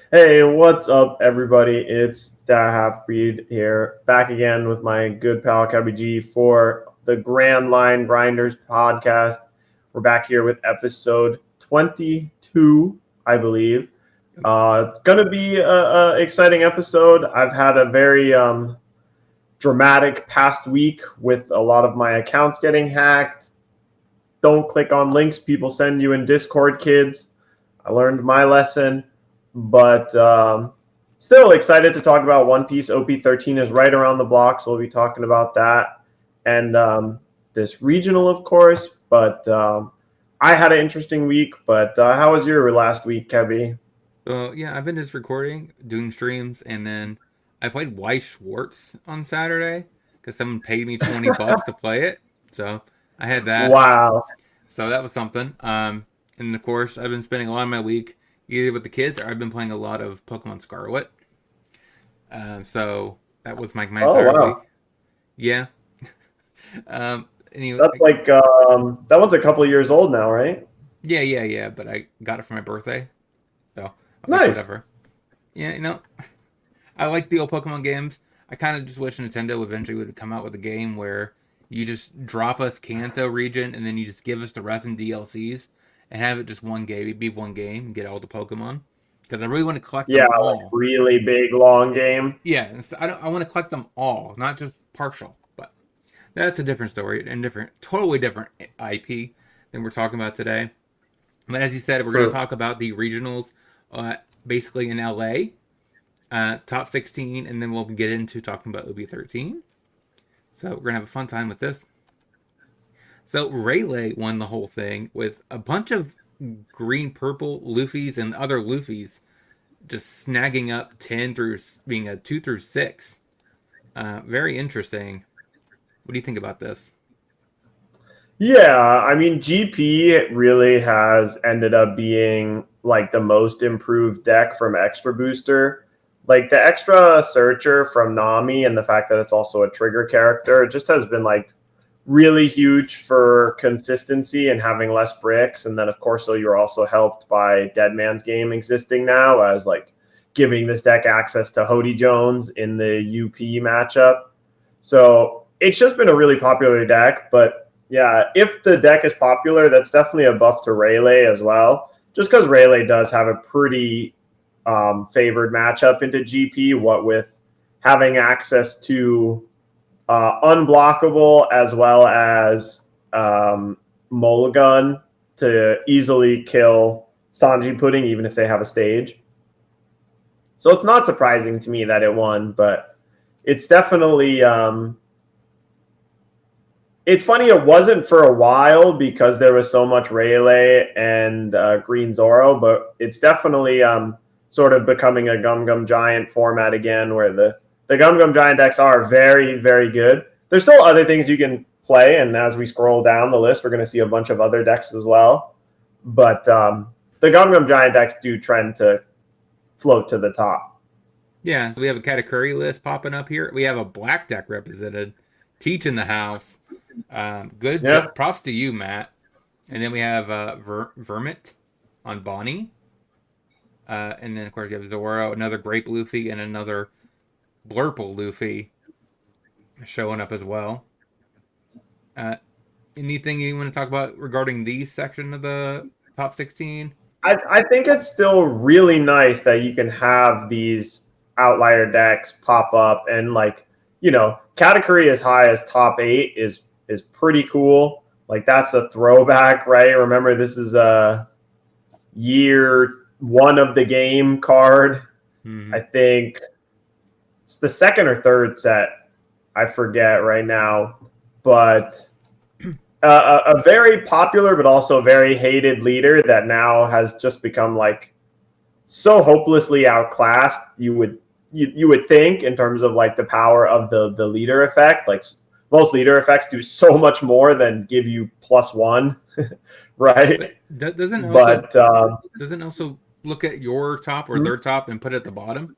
Hey, what's up, everybody? It's Da Halfbreed here, back again with my good pal KBG for the GrandLine Grinders podcast. We're back here with episode 22, I believe. It's going to be a exciting episode. I've had a very dramatic past week with a lot of my accounts getting hacked. Don't click on links people send you in Discord, kids. I learned my lesson. But still excited to talk about One Piece. OP13 is right around the block, so we'll be talking about that. And this regional, of course. But I had an interesting week. But how was your last week, Kevy? So yeah, I've been just recording, doing streams, and then I played Weiss Schwartz on Saturday because someone paid me $20 to play it. So I had that. Wow. So that was something. And of course, I've been spending a lot of my week either with the kids or I've been playing a lot of Pokemon Scarlet. So that was my Oh, entire wow. week. Yeah. Anyway, That's like, that one's a couple of years old now, right? yeah. But I got it for my birthday, so I was like, Nice. whatever. Yeah, I like the old Pokemon games. I kind of just wish Nintendo eventually would come out with a game where you just drop us Kanto region and then you just give us the rest in DLCs and have it just one game, be one game, and get all the Pokemon. Because I really want to collect Yeah, them like all. really big, long game. Yeah, I want to collect them all, not just partial. But that's a different story and totally different IP than we're talking about today. But as you said, we're going to True. talk about the regionals, basically in LA, top 16, and then we'll get into talking about OB13. So we're going to have a fun time with this. So Rayleigh won the whole thing with a bunch of green purple Luffys and other Luffys just snagging up 10 through being a 2 through 6. Very interesting. What do you think about this? Yeah, I mean, GP really has ended up being like the most improved deck from Extra Booster. Like the Extra Searcher from Nami and the fact that it's also a trigger character, it just has been like really huge for consistency and having less bricks. And then, of course, so you're also helped by Dead Man's Game existing now as like giving this deck access to Hody Jones in the UP matchup. So it's just been a really popular deck, but yeah, if the deck is popular, that's definitely a buff to Rayleigh as well. Just because Rayleigh does have a pretty favored matchup into GP, what with having access to unblockable as well as Mulligan to easily kill Sanji Pudding, even if they have a stage. So it's not surprising to me that it won, but it's definitely it's funny it wasn't for a while because there was so much Rayleigh and Green Zoro, but it's definitely sort of becoming a Gum Gum Giant format again where the Gum Gum Giant decks are very, very good. There's still other things you can play, and as we scroll down the list, we're going to see a bunch of other decks as well. But the Gum Gum Giant decks do trend to float to the top. Yeah, so we have a Katakuri list popping up here. We have a black deck represented. Teach in the house. Yeah. Props to you, Matt. And then we have Vermit on Bonnie. And then, of course, you have Zoro, another Grape Luffy, and another Blurple Luffy showing up as well. Uh, Anything you want to talk about regarding these section of the top 16? I think it's still really nice that you can have these outlier decks pop up and like, category as high as top 8 is pretty cool. Like that's a throwback, right? Remember, this is a year one of the game card. Mm-hmm. I think it's the second or third set. I forget right now, but a very popular but also very hated leader that now has just become like so hopelessly outclassed. You would think in terms of like the power of the leader effect. Like most leader effects do so much more than give you +1, right? But doesn't also But doesn't also look at your top or hmm, their top and put it at the bottom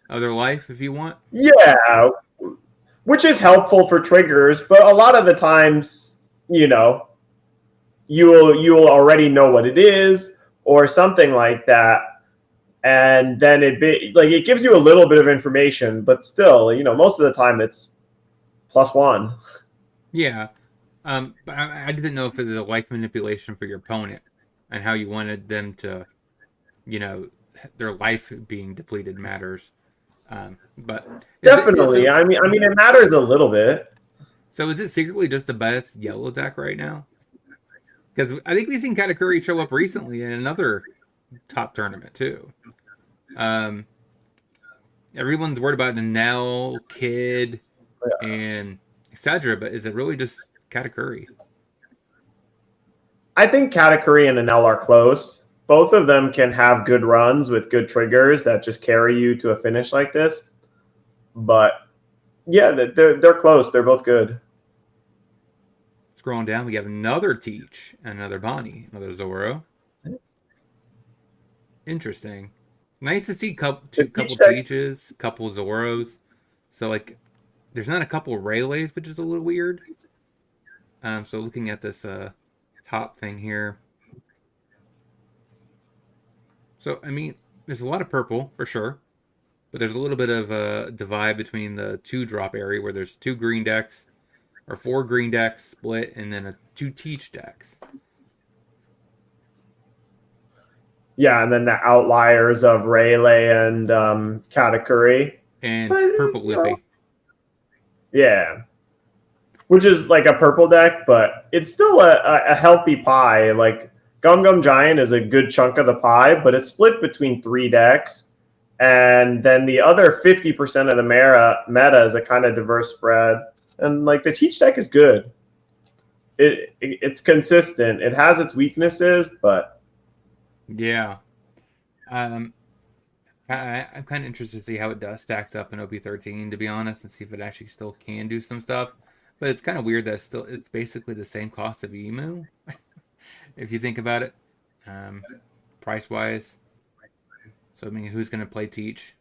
of their life if you want? yeah, which is helpful for triggers, but a lot of the times, you'll already know what it is or something like that. and then it gives you a little bit of information, but still, most of the time it's +1. Yeah. But I didn't know if it was a life manipulation for your opponent and how you wanted them to, you know, their life being depleted matters. But Definitely. so I mean, it matters a little bit. so is it secretly just the best yellow deck right now? Because I think we've seen Katakuri show up recently in another top tournament too. Um, Everyone's worried about Nanel, Kid, and etc. But is it really just Katakuri? I think Katakuri and Enel are close. Both of them can have good runs with good triggers that just carry you to a finish like this. But yeah, they're close. They're both good. Scrolling down, we have another Teach, another Bonnie, another Zoro. Interesting. Nice to see The couple Peach deck, Teaches, couple Zoros. So like, there's not a couple Rayleighs, which is a little weird. So looking at this top thing here. So I mean, there's a lot of purple for sure, but there's a little bit of a divide between the two drop area where there's two green decks or four green decks split, and then two Teach decks. yeah, and then the outliers of Rayleigh and Katakuri. And But purple Luffy. yeah, which is like a purple deck, but it's still a healthy pie. Like Gum Gum Giant is a good chunk of the pie, but it's split between 3 decks. And then the other 50% of the meta is a kind of diverse spread. And like the Teach deck is good. It's consistent. It has its weaknesses, but Yeah. Um, I'm kind of interested to see how it does stacks up in OP13, to be honest, and see if it actually still can do some stuff. But it's kind of weird that it's basically the same cost of Emu, if you think about it, um, price wise. So I mean, who's going to play Teach?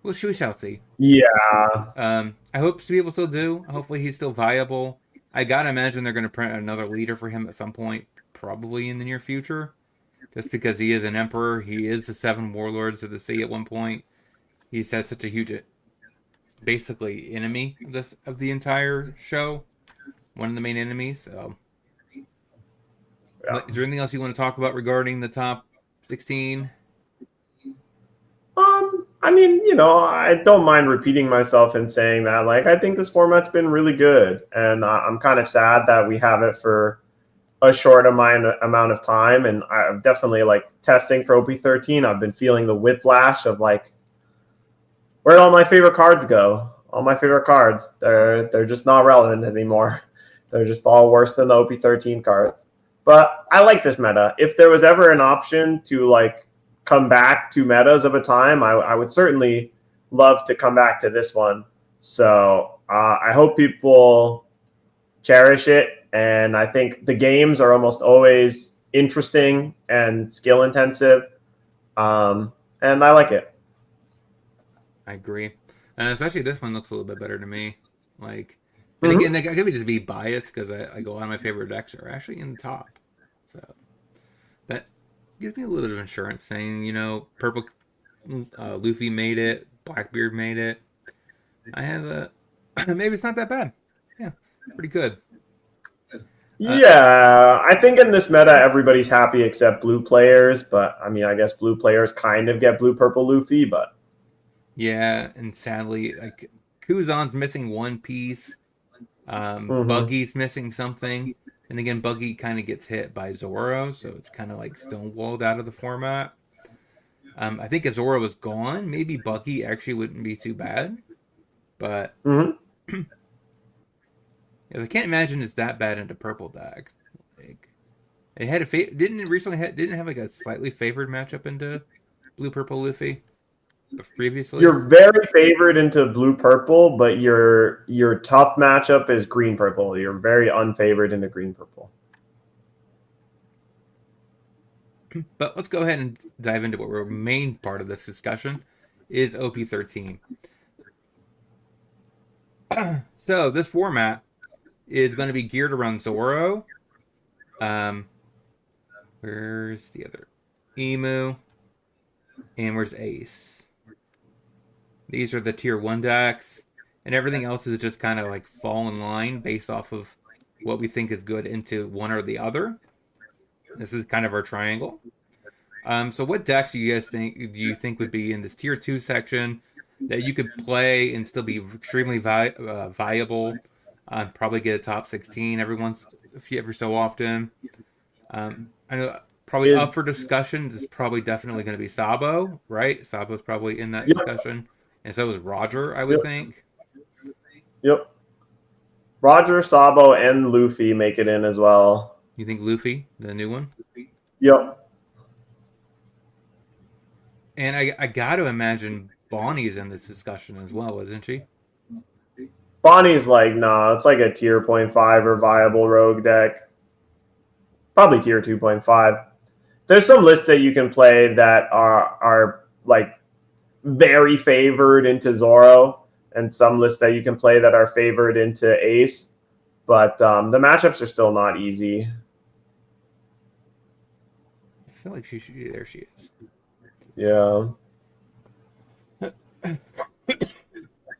Well, we shall see. yeah. I hope to be able to do. Hopefully, he's still viable. I gotta imagine they're going to print another leader for him at some point, probably in the near future. Just because he is an emperor, he is the 7 warlords of the sea at one point. He's had such a huge, basically, enemy of the entire show. One of the main enemies. So, Yeah. is there anything else you want to talk about regarding the top 16? I mean, I don't mind repeating myself and saying that. Like, I think this format's been really good, and I'm kind of sad that we have it for a short amount of time. And I'm definitely like testing for OP13. I've been feeling the whiplash of like, where'd all my favorite cards go? All my favorite cards, they're just not relevant anymore. They're just all worse than the OP13 cards. But I like this meta. If there was ever an option to like come back to metas of a time, I would certainly love to come back to this one. So I hope people cherish it. And I think the games are almost always interesting and skill intensive. And I like it. I agree. Especially this one looks a little bit better to me. Like, and again, Mm-hmm. I could just be biased because I go on my favorite decks are actually in the top. So that gives me a little bit of insurance saying, purple Luffy made it, Blackbeard made it. I have a maybe it's not that bad. Yeah, pretty good. Uh, Yeah, I think in this meta, everybody's happy except blue players. But I mean, I guess blue players kind of get blue purple Luffy. But yeah, and sadly, like Kuzan's missing one piece. mm-hmm. Buggy's missing something. And again, Buggy kind of gets hit by Zoro, so it's kind of like stonewalled out of the format. I think if Zoro was gone, maybe Buggy actually wouldn't be too bad. But Mm-hmm. I can't imagine it's that bad into purple decks. Like it had didn't it recently didn't it have like a slightly favored matchup into blue purple Luffy previously. You're very favored into blue purple, but your tough matchup is green purple. You're very unfavored into green purple. But let's go ahead and dive into what our main part of this discussion is OP13. So this format is going to be geared around Zoro. Um, where's the other Emu? And where's Ace? These are the tier 1 decks, and everything else is just kind of like fall in line based off of what we think is good into one or the other. This is kind of our triangle. So what decks do you think would be in this tier 2 section that you could play and still be extremely viable? Probably get a top 16 every so often. I know probably up for It's discussion is probably definitely going to be Sabo, right? Sabo's probably in that yep, discussion, and so is Roger, I would yep, think. yep. Roger, Sabo, and Luffy make it in as well. You think Luffy, the new one? Yep. And I got to imagine Bonnie's in this discussion as well, isn't she? Bonnie's like, nah, it's like a tier 0.5 or viable rogue deck. Probably tier 2.5. There's some lists that you can play that are like very favored into Zoro, and some lists that you can play that are favored into Ace. But the matchups are still not easy. I feel like she should be there. She is. Yeah.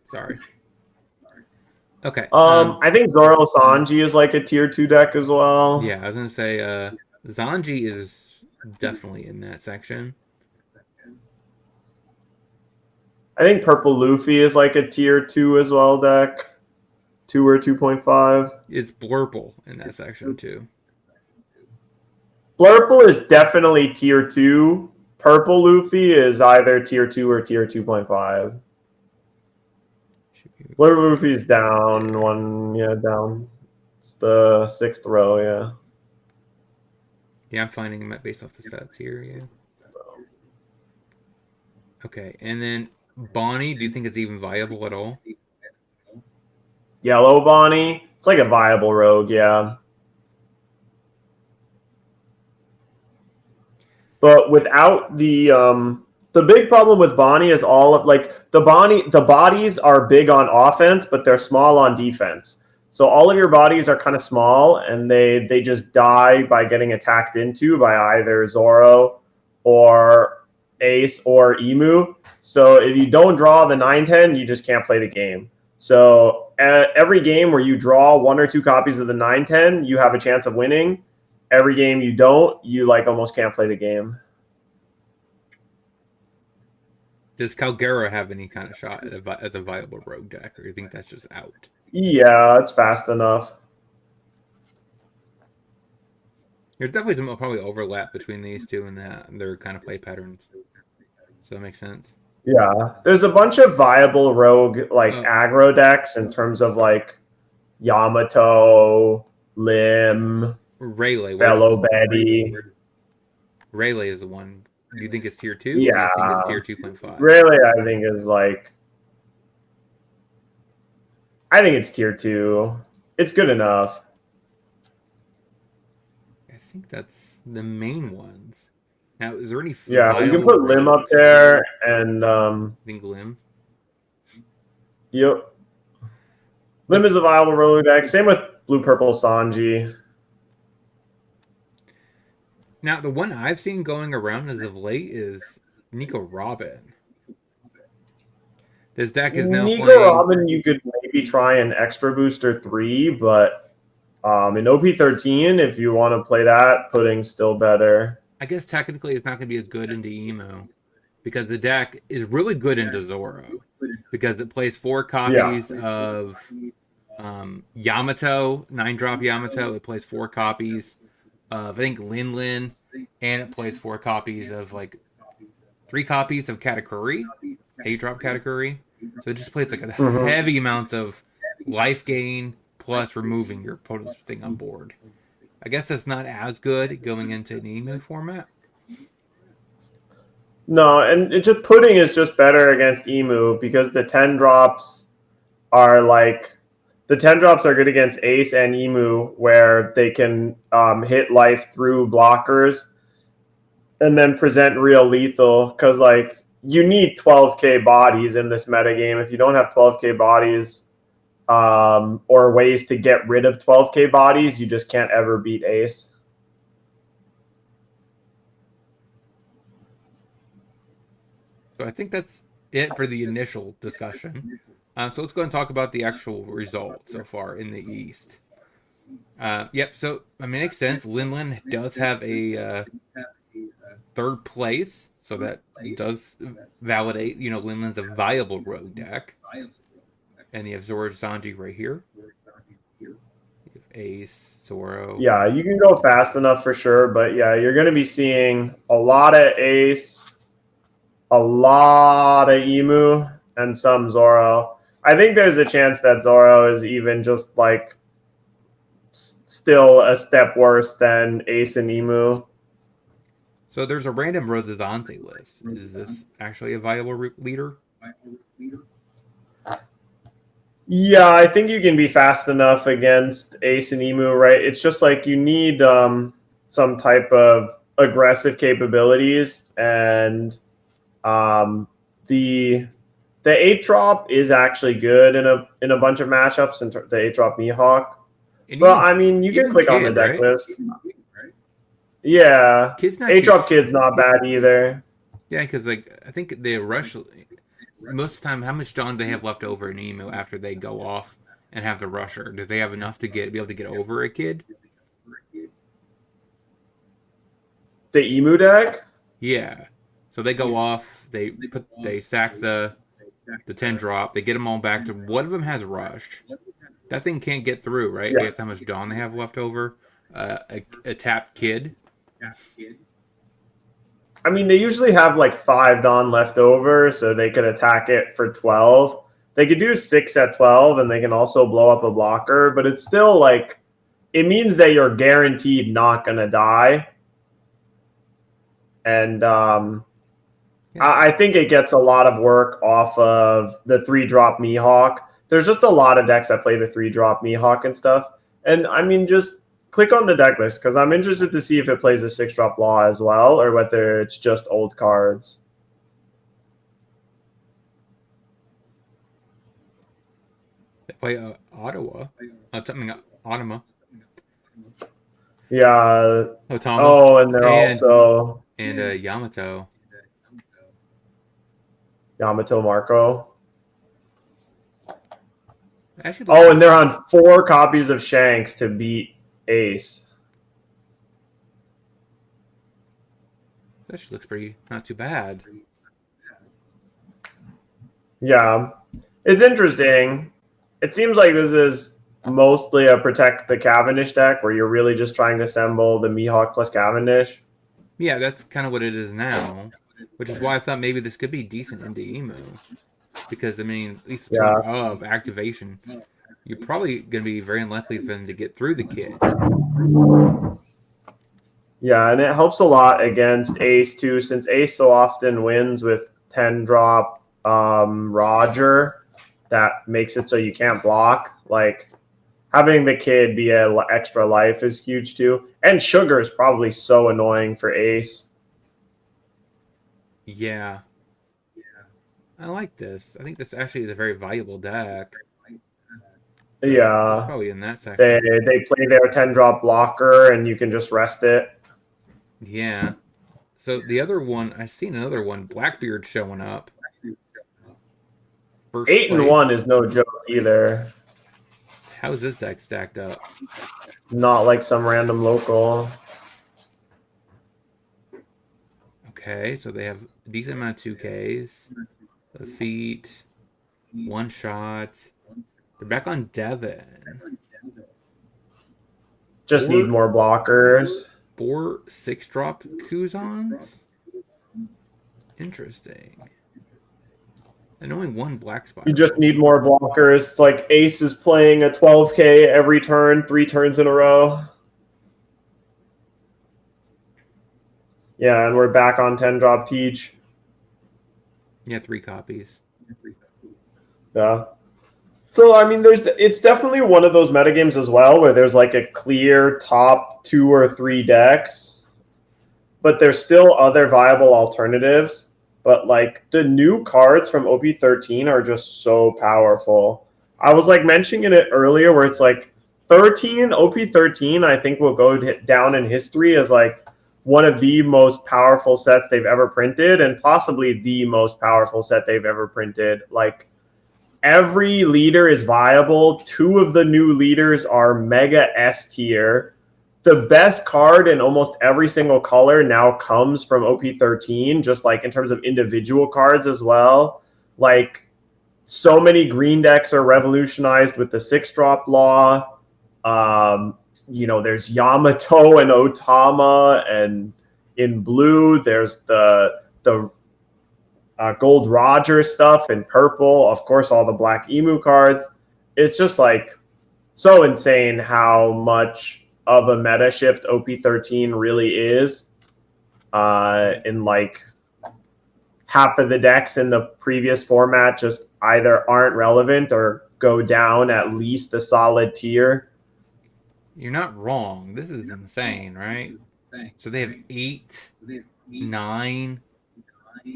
Sorry. Okay. I think Zoro Sanji is like a tier 2 deck as well. Yeah, I was gonna say Zanji is definitely in that section. I think Purple Luffy is like a tier 2 as well deck. 2 or 2.5. It's Blurple in that section too. Blurple is definitely tier 2. Purple Luffy is either tier 2 or tier 2.5. Blurple Luffy is down there. one, yeah, down. It's the 6th row, yeah. Yeah, I'm finding them based off the stats here. Yeah. Okay, and then Bonnie, do you think it's even viable at all? Yellow Bonnie, it's like a viable rogue, yeah. But without the big problem with Bonnie is all of like the bodies are big on offense, but they're small on defense. So all of your bodies are kind of small, and they just die by getting attacked into by either Zoro or Ace or Emu. So if you don't draw the 9/10, you just can't play the game. So every game where you draw 1 or 2 copies of the 9/10, you have a chance of winning. Every game you don't, you like almost can't play the game. Does Calgera have any kind of shot as a viable rogue deck, or do you think that's just out? Yeah, it's fast enough. There's definitely some probably overlap between these two and their kind of play patterns. So that makes sense. Yeah, there's a bunch of viable rogue like aggro decks in terms of like Yamato, Lim, Rayleigh, Bellow Betty. Rayleigh is the one. Do you think it's tier 2 or do Yeah, you think it's tier 2.5? Rayleigh I think is like I think it's tier 2. It's good enough. I think that's the main ones. Now, is there any Yeah, you can viable put Lim up rogues? there and I think Lim. yep. Lim is a viable rogue deck. Same with Blue Purple Sanji. Now, the one I've seen going around as of late is Nico Robin. This deck is now Nico playing. Robin, you could maybe try an Extra Booster 3, but in OP13, if you want to play that, pudding's still better. I guess technically it's not going to be as good into Emo because the deck is really good into Zoro because it plays 4 Yeah. copies of Yamato, 9-drop Yamato. It plays 4 copies of, I think, Lin Lin, and it plays 4 copies of, like, 3 copies of Katakuri, 8-drop Katakuri. So it just plays, like, a heavy amounts of life gain plus removing your opponent's thing on board. I guess that's not as good going into an Emu format. No, and it just pudding is just better against Emu because the 10 drops are like the 10 drops are good against Ace and Emu where they can hit life through blockers and then present real lethal because like you need 12k bodies in this metagame. If you don't have 12k bodies or ways to get rid of 12k bodies, you just can't ever beat Ace. So I think that's it for the initial discussion. So let's go and talk about the actual result so far in the East. Yep. So I mean, it makes sense. Linland does have a third place, so that does validate. Linland's a viable rogue deck, and you have Zora Sanji right here. You have Ace, Zoro. Yeah, you can go fast enough for sure, but yeah, you're going to be seeing a lot of Ace, a lot of Emu, and some Zoro. I think there's a chance that Zoro is even just like still a step worse than Ace and Emu. So there's a random Rododante list. Is this actually a viable leader? Yeah, I think you can be fast enough against Ace and Emu, right? It's just like you need some type of aggressive capabilities, and the 8-drop is actually good in a bunch of matchups. The 8-drop Mihawk. Well, I mean, you can click on the deck list. Yeah, Kid's not 8-drop Kid's not bad either. Yeah, because like I think they rush most of the time. How much Dawn do they have left over in Emu after they go off and have the rusher? Do they have enough to be able to get over a Kid? The Emu deck? Yeah. So they go off. They sack the 10-drop. They get them all back to one of them has rushed. That thing can't get through, right? Yeah. Based on how much Dawn they have left over. A tapped Kid. I mean, they usually have like 5 Dawn left over, so they could attack it for 12. They could do 6 at 12, and they can also blow up a blocker, but it's still like, it means that you're guaranteed not going to die. And I think it gets a lot of work off of the 3-drop Mihawk. There's just a lot of decks that play the 3-drop Mihawk and stuff. And I mean, just click on the deck list because I'm interested to see if it plays a 6-drop Law as well, or whether it's just old cards. They play Ottawa. Something Otama. Yeah. Otama. Oh, and they're also and Yamato. Yamato Marco. Actually, and they're on 4 copies of Shanks to beat Ace. That actually looks pretty not too bad. Yeah, it's interesting. It seems like this is mostly a protect the Cavendish deck where you're really just trying to assemble the Mihawk plus Cavendish. Yeah, that's kind of what it is now, which is why I thought maybe this could be decent into Emu. Because, I mean, at least the turn of activation, you're probably going to be very unlikely for them to get through the Kid. Yeah, and it helps a lot against Ace, too, since Ace so often wins with 10-drop Roger. That makes it so you can't block. Like, having the Kid be an extra life is huge, too. And Sugar is probably so annoying for Ace. Yeah. I like this. I think this actually is a very valuable deck. So yeah. It's probably in that section. They play their 10-drop blocker, and you can just rest it. Yeah. So the other one, I've seen another one, Blackbeard showing up. 8-1 is no joke either. How is this deck stacked up? Not like some random local. Okay, so they have a decent amount of 2Ks. The feet, 1 shot. They're back on Devin. Just need more blockers. 4 6-drop Kuzans? Interesting. And only 1 black spot. You just need more blockers. It's like Ace is playing a 12K every turn, 3 turns in a row. Yeah, and we're back on 10-drop Teach. Yeah, 3 copies. Yeah. So, I mean, it's definitely one of those metagames as well where there's like a clear top 2 or 3 decks, but there's still other viable alternatives. But like the new cards from OP13 are just so powerful. I was like mentioning it earlier where it's like OP13, I think will go down in history as like one of the most powerful sets they've ever printed, and possibly the most powerful set they've ever printed. Like, every leader is viable. 2 of the new leaders are mega S tier. The best card in almost every single color now comes from OP13, just like in terms of individual cards as well. Like, so many green decks are revolutionized with the 6-drop law. There's Yamato and Otama, and in blue, there's the Gold Roger stuff in purple. Of course, all the Black Emu cards. It's just like so insane how much of a meta shift OP13 really is. In like half of the decks in the previous format just either aren't relevant or go down at least a solid tier. You're not wrong. This is insane, right? So they have 8, 9,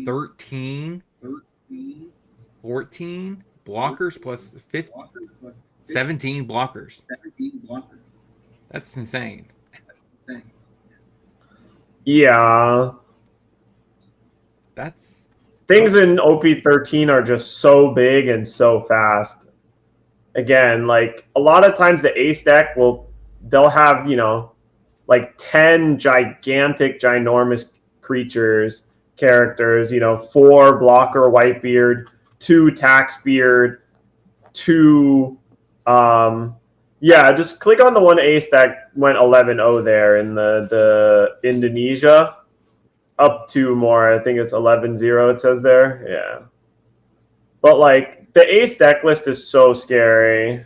13, 14 blockers plus 17 blockers. That's insane. Yeah. That's Things in OP13 are just so big and so fast. Again, like a lot of times the ace deck they'll have, like 10 gigantic, ginormous characters, 4 blocker Whitebeard, 2 Taxbeard, 2 just click on the one ace that went 11-0 there in the Indonesia. Up 2 more. I think it's 11-0 it says there. Yeah. But like the ace deck list is so scary.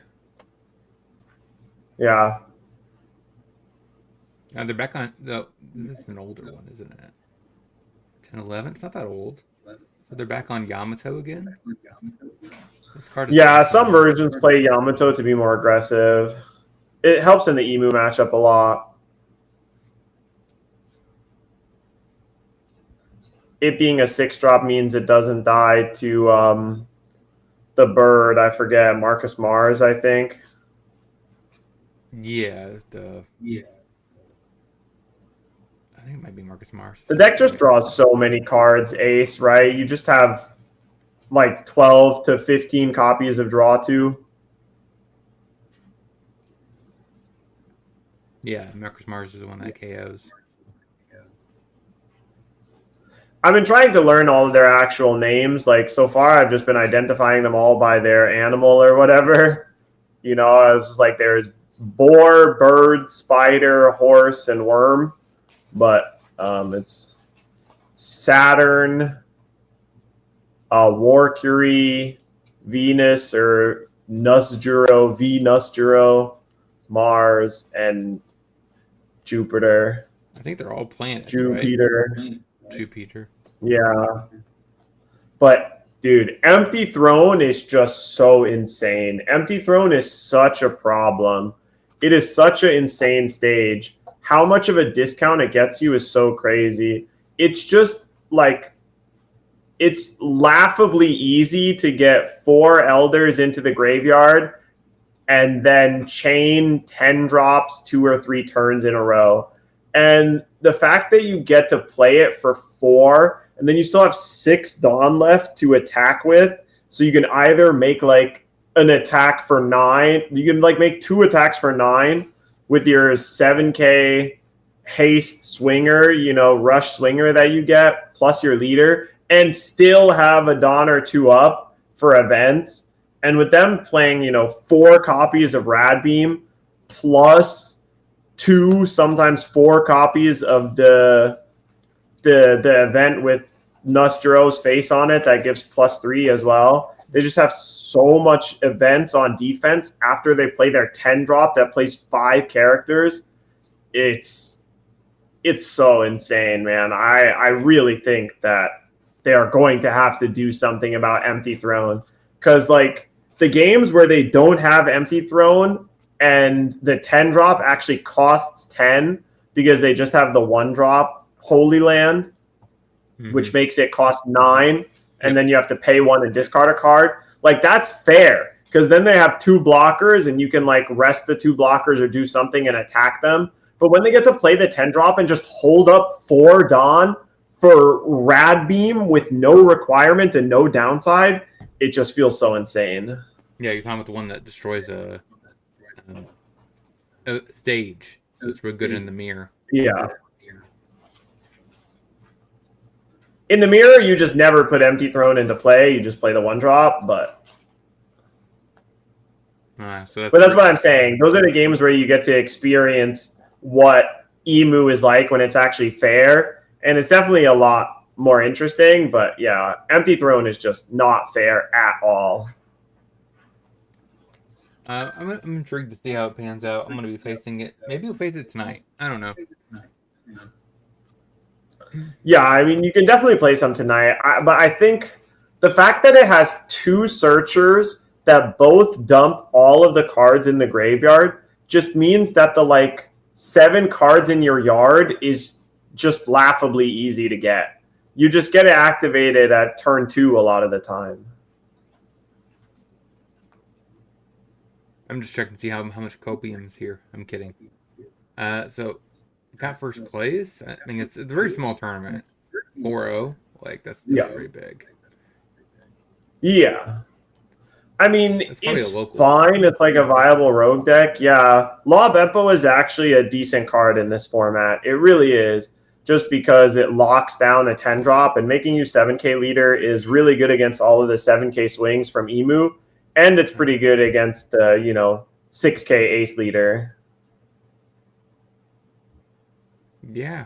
Yeah. now they're back on the. This is an older one, isn't it? 10, 11. It's not that old. So they're back on Yamato again. This card is Yeah, awesome. some versions play Yamato to be more aggressive. It helps in the Emu matchup a lot. It being a 6-drop means it doesn't die to the bird. I forget, Marcus Mars, I think. Yeah, I think it might be Marcus Mars. The deck just draws so many cards, Ace, right? You just have like 12 to 15 copies of draw to. Yeah, Marcus Mars is the one that KOs. I've been trying to learn all of their actual names. Like, so far, I've just been identifying them all by their animal or whatever. I was just like, there's boar, bird, spider, horse, and worm. But it's Saturn, Warcury, Venus, or Nusjuro, Nusjuro, Mars, and Jupiter. I think they're all planets, Jupiter. Right? Jupiter. Yeah. But, dude, Empty Throne is just so insane. Empty Throne is such a problem. It is such an insane stage. How much of a discount it gets you is so crazy. It's just, like, it's laughably easy to get 4 Elders into the graveyard and then chain 10 drops 2 or 3 turns in a row. And the fact that you get to play it for 4, and then you still have 6 Dawn left to attack with, so you can either make like an attack for 9, you can like make 2 attacks for 9 with your 7k haste swinger, rush swinger that you get, plus your leader, and still have a Dawn or 2 up for events. And with them playing, 4 copies of Rad Beam plus 2, sometimes 4 copies of the event with Nusjuro's face on it that gives +3 as well. They just have so much events on defense after they play their 10 drop that plays 5 characters. It's so insane, man. I really think that they are going to have to do something about Empty Throne, because like the games where they don't have Empty Throne and the 10 drop actually costs 10 because they just have the 1 drop Holy Land, which makes it cost 9, and then you have to pay 1 and discard a card. Like, that's fair, because then they have 2 blockers and you can like rest the 2 blockers or do something and attack them. But when they get to play the 10 drop and just hold up 4 Dawn for Rad Beam with no requirement and no downside, it just feels so insane. Yeah, you're talking about the one that destroys a stage. It's real good in the mirror. Yeah. In the mirror, you just never put Empty Throne into play. You just play the 1 drop, but that's what I'm saying. Those are the games where you get to experience what Emu is like when it's actually fair, and it's definitely a lot more interesting. But yeah, Empty Throne is just not fair at all. I'm intrigued to see how it pans out. I'm going to be facing it. Maybe we'll face it tonight. I don't know. Yeah, I mean, you can definitely play some tonight. But I think the fact that it has 2 searchers that both dump all of the cards in the graveyard just means that the 7 cards in your yard is just laughably easy to get. You just get it activated at turn 2 a lot of the time. I'm just checking to see how much copium's here. I'm kidding. So got first place. I mean, it's a very small tournament. 4-0. That's still pretty big. Yeah. I mean, it's fine. It's like a viable rogue deck. Yeah. Law Beppo is actually a decent card in this format. It really is. Just because it locks down a 10 drop, and making you 7K leader is really good against all of the 7K swings from Emu. And it's pretty good against the, 6K ace leader. Yeah.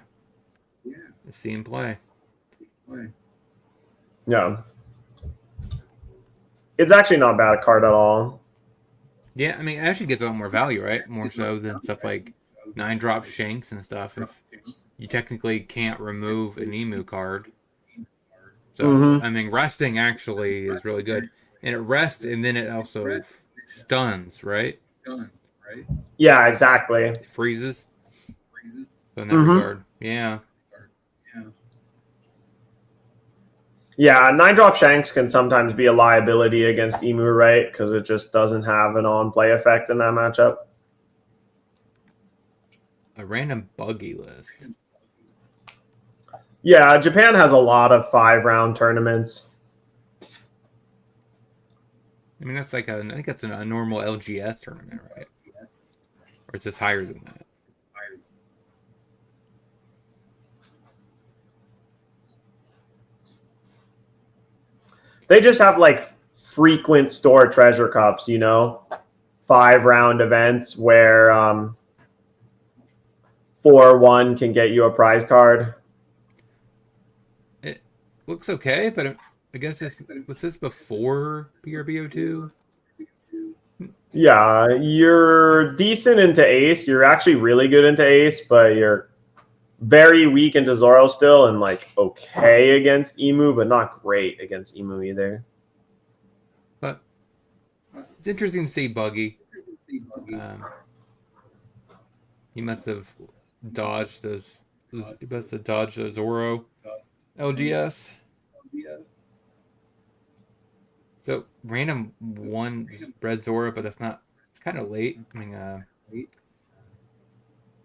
See him play. Yeah. It's actually not a bad card at all. Yeah, I mean, it actually gets a lot more value, right? More so than stuff like 9-drop Shanks and stuff. If you technically can't remove an Emu card. So, I mean, resting actually is really good. And it rests, and then it also stuns, right? Yeah, exactly. It freezes. So in that regard, yeah. Yeah, 9-drop Shanks can sometimes be a liability against Emu, right? Because it just doesn't have an on-play effect in that matchup. A random buggy list. Yeah, Japan has a lot of 5-round tournaments. I mean, that's I think that's a normal LGS tournament, right? Or is this higher than that? They just have frequent store treasure cups, 5-round events where 4-1 can get you a prize card. It looks okay, but I guess was this before PRB02? Yeah, you're decent into ace. You're actually really good into ace, but you're very weak into Zoro still, and okay against Emu, but not great against Emu either. But it's interesting to see Buggy. He must have dodged those. He must have dodged the Zoro LGS. So random 1 red Zoro, but that's not. It's kind of late. I mean,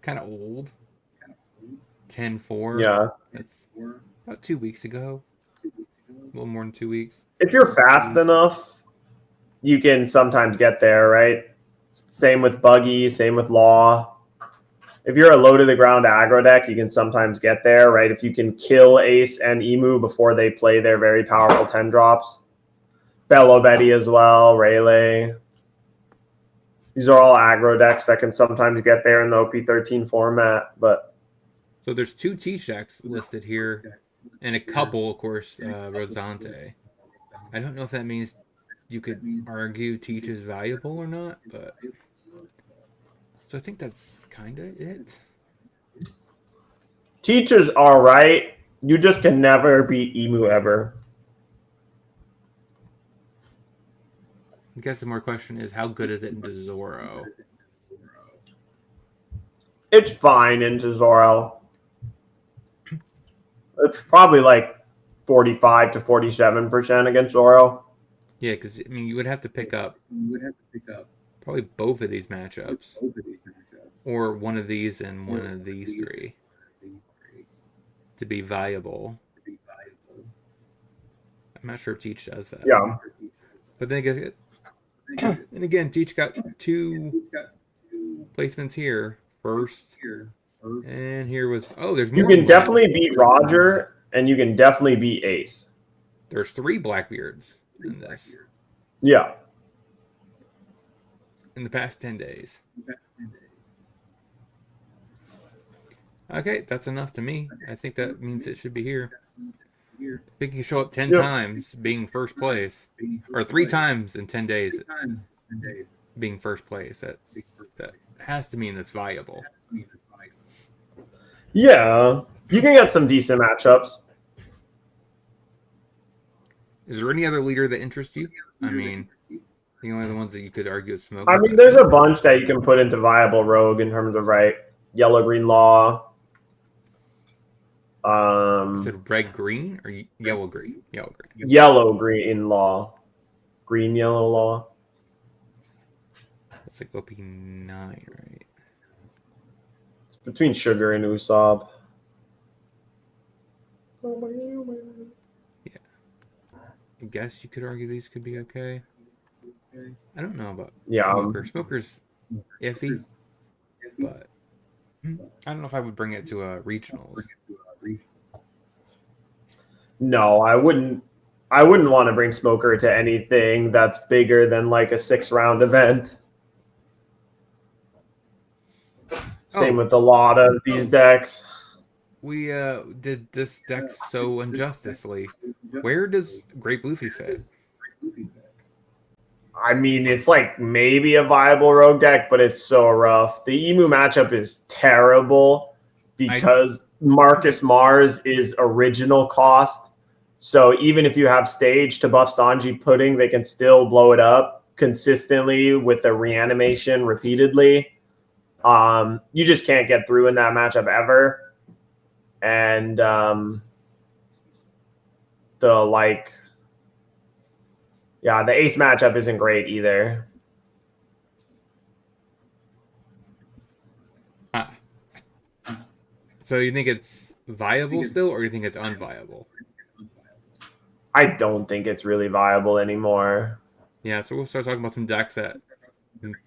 kind of old. 10-4. Yeah. That's about 2 weeks ago. A little more than 2 weeks. If you're fast enough, you can sometimes get there, right? Same with Buggy, same with Law. If you're a low-to-the-ground aggro deck, you can sometimes get there, right? If you can kill Ace and Emu before they play their very powerful 10 drops. Bello Betty as well, Rayleigh. These are all aggro decks that can sometimes get there in the OP13 format, but... So there's 2 T-Shacks listed here, and a couple, of course, Rosante. I don't know if that means you could argue Teach is valuable or not, but... So I think that's kind of it. Teach is all right. You just can never beat Emu ever. I guess the more question is, how good is it into Zoro? It's fine into Zoro. It's probably 45 to 47% against Zoro. Yeah, because I mean, you would have to pick up probably both of these matchups. or one of these and one of these three to be viable. I'm not sure if Teach does that. Yeah. But then and again, Teach got 2 placements here first. And here was there's You more can black. definitely beat Roger, and you can definitely beat Ace. There's 3 Blackbeards in this Yeah. in the past 10 days. Okay, that's enough to me. I think that means it should be here. If it can show up 10 Yep. times being first place, or 3 times in 10 days being first place, that has to mean that's viable. Yeah. You can get some decent matchups. Is there any other leader that interests you? I mean, the only other ones that you could argue is Smoker. I mean, there's a bunch that you can put into viable rogue in terms of yellow green law. Is it red green or yellow green? Yellow green. Yellow green law. Green yellow law. That's like OP9, right? It's between Sugar and Usopp. Yeah. I guess you could argue these could be okay. I don't know about Smoker. Smoker's iffy, but I don't know if I would bring it to a regionals. No, I wouldn't. I wouldn't want to bring Smoker to anything that's bigger than like a 6-round event. Same with a lot of these decks. We did this deck so injusticely. Where does Great Bluefy fit? I mean, it's like maybe a viable rogue deck, but it's so rough. The Emu matchup is terrible because Marcus Mars is original cost. So even if you have stage to buff Sanji Pudding, they can still blow it up consistently with the reanimation repeatedly. You just can't get through in that matchup ever. And the Ace matchup isn't great either. So you think it's viable still, or you think it's unviable? I don't think it's really viable anymore. Yeah, so we'll start talking about some decks that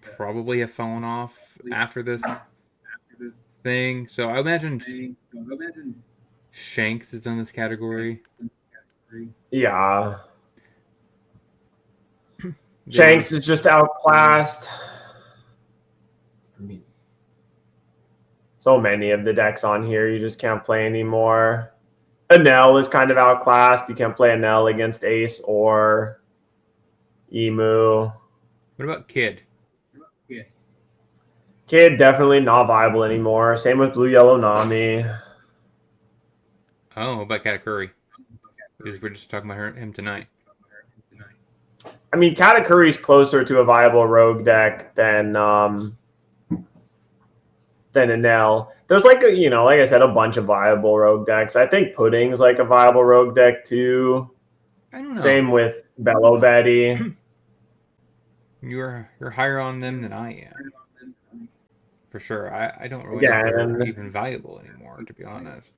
probably have fallen off after this thing. So I imagine Shanks is in this category. Yeah. Shanks is just outclassed. I mean, so many of the decks on here you just can't play anymore. Enel is kind of outclassed. You can't play Enel against Ace or Emu. What about Kid? Kid definitely not viable anymore. Same with Blue Yellow Nami. Oh, about Katakuri? We're just talking about him tonight. I mean, Katakuri is closer to a viable rogue deck than Enel. There's like I said, a bunch of viable rogue decks. I think Pudding's like a viable rogue deck too. I don't know. Same with Bello Betty. You're higher on them than I am. For sure. I don't really know if they're even viable anymore, to be honest.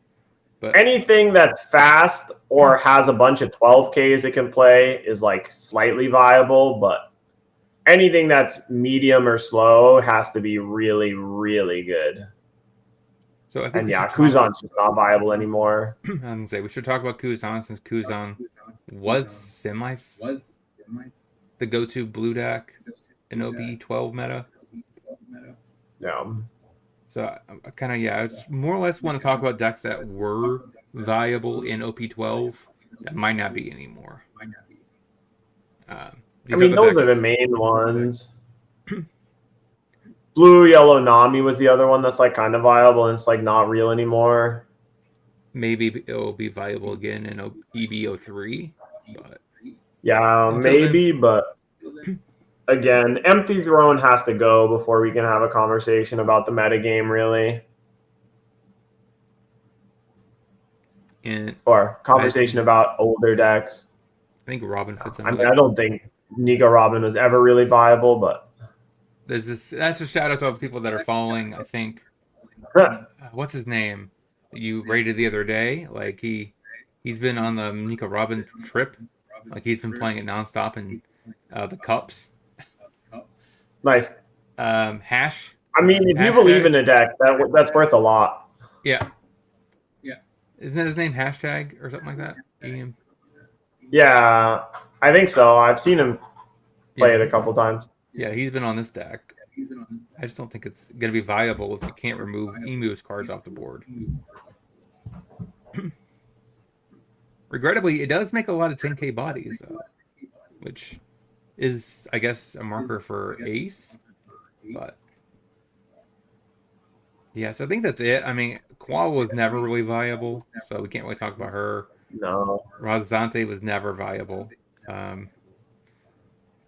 But anything that's fast or has a bunch of 12Ks it can play is like slightly viable, but anything that's medium or slow has to be really, really good. So I think Kuzan's just not viable anymore. I was gonna say we should talk about Kuzan since Kuzan was the go-to blue deck in OP12 meta. Yeah. So I kind of I more or less want to talk about decks that were viable in OP12 that might not be anymore. I mean, those are the main ones. Blue Yellow Nami was the other one that's like kind of viable and it's like not real anymore. Maybe it'll be viable again in EB03, but maybe. But again, Empty Throne has to go before we can have a conversation about the metagame, really. Or conversation about older decks. I think Robin fits in. I mean, I don't think Nico Robin was ever really viable, but there's this. That's a shout out to all the people that are following. I think what's his name that you rated the other day? Like he's been on the Nico Robin trip. Like he's been playing it nonstop in the cups. Nice. Hash I mean, if you believe hashtag. in a deck, that's worth a lot. Yeah, isn't that his name? Hashtag or something like that. Ian. Yeah, I think so. I've seen him play it a couple times. Yeah, he's been on this deck. I just don't think it's going to be viable if you can't remove Emu's cards off the board. Regrettably, it does make a lot of 10k bodies, though, which is, I guess, a marker for Ace. But yeah, so I think that's it. I mean, Qual was never really viable, so we can't really talk about her. No. Razante was never viable.